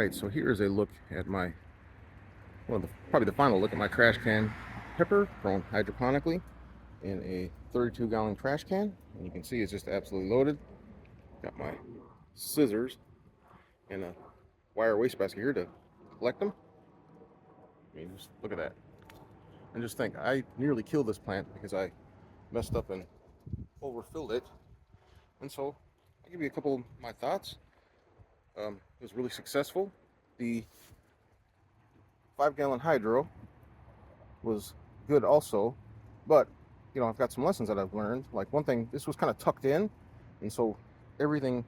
Alright, so here is a look at my, probably the final look at my trash can pepper grown hydroponically in a 32-gallon trash can. And you can see it's just absolutely loaded. Got my scissors and a wire wastebasket here to collect them. I mean, just look at that. And just think, I nearly killed this plant because I messed up and overfilled it. And so, I'll give you a couple of my thoughts. It was really successful. The 5-gallon hydro was good also, but I've got some lessons that I've learned. Like, one thing, this was kind of tucked in, and so everything,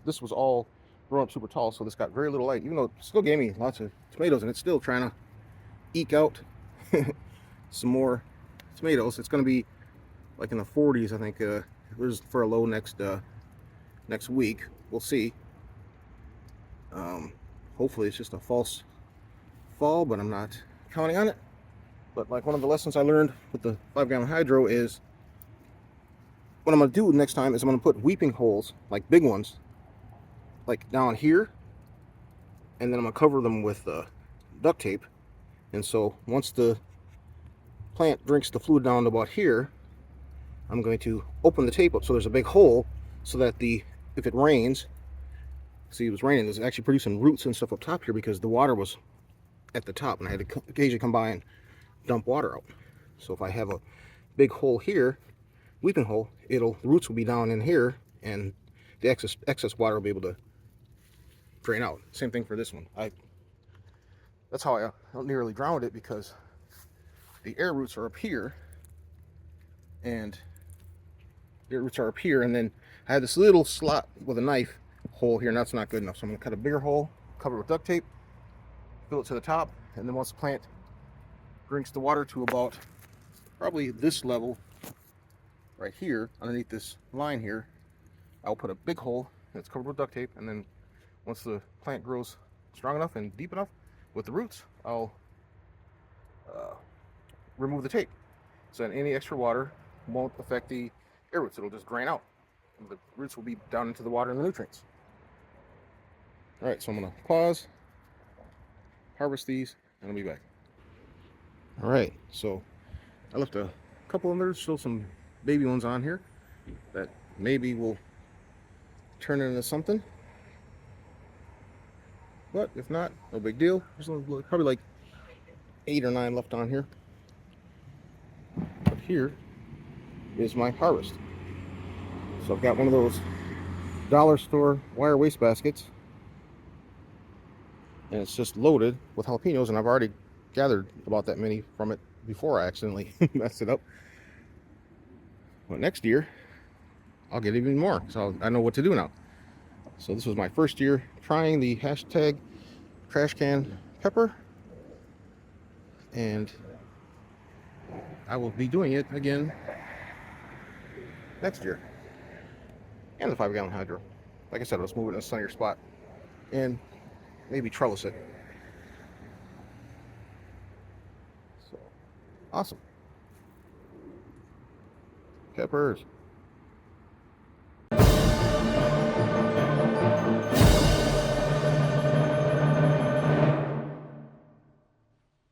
this was all grown up super tall, so this got very little light, even though it still gave me lots of tomatoes, and it's still trying to eke out some more tomatoes. It's going to be like in the 40s, I think. There's for a low next week. We'll see. Hopefully it's just a false fall, but I'm not counting on it. But like, one of the lessons I learned with the 5-gallon hydro is what I'm going to do next time is I'm going to put weeping holes, like big ones, like down here, and then I'm going to cover them with duct tape. And so once the plant drinks the fluid down to about here, I'm going to open the tape up so there's a big hole, so that if it rains, see, it was raining, it's actually producing roots and stuff up top here because the water was at the top, and I had to occasionally come by and dump water out. So if I have a big hole here, weeping hole, the roots will be down in here, and the excess water will be able to drain out. Same thing for this one. That's how I nearly drowned it, because the air roots are up here, and then I had this little slot with a knife hole here, and that's not good enough. So I'm gonna cut a bigger hole, cover it with duct tape, fill it to the top, and then once the plant drinks the water to about probably this level right here, underneath this line here, I'll put a big hole that's covered with duct tape, and then once the plant grows strong enough and deep enough with the roots, I'll remove the tape, so that any extra water won't affect the air roots. It'll just drain out, and the roots will be down into the water and the nutrients. All right, so I'm gonna pause, harvest these, and I'll be back. All right, so I left a couple of them. There's still some baby ones on here that maybe will turn into something, but if not, no big deal. There's probably like 8 or 9 left on here. But here is my harvest. So I've got one of those dollar store wire waste baskets, and it's just loaded with jalapenos, and I've already gathered about that many from it before I accidentally messed it up. But next year I'll get even more, so I know what to do now. So this was my first year trying the hashtag trash can pepper, and I will be doing it again next year. And the 5-gallon hydro. Like I said, let's move it in a sunnier spot and maybe trellis it. So awesome. Peppers.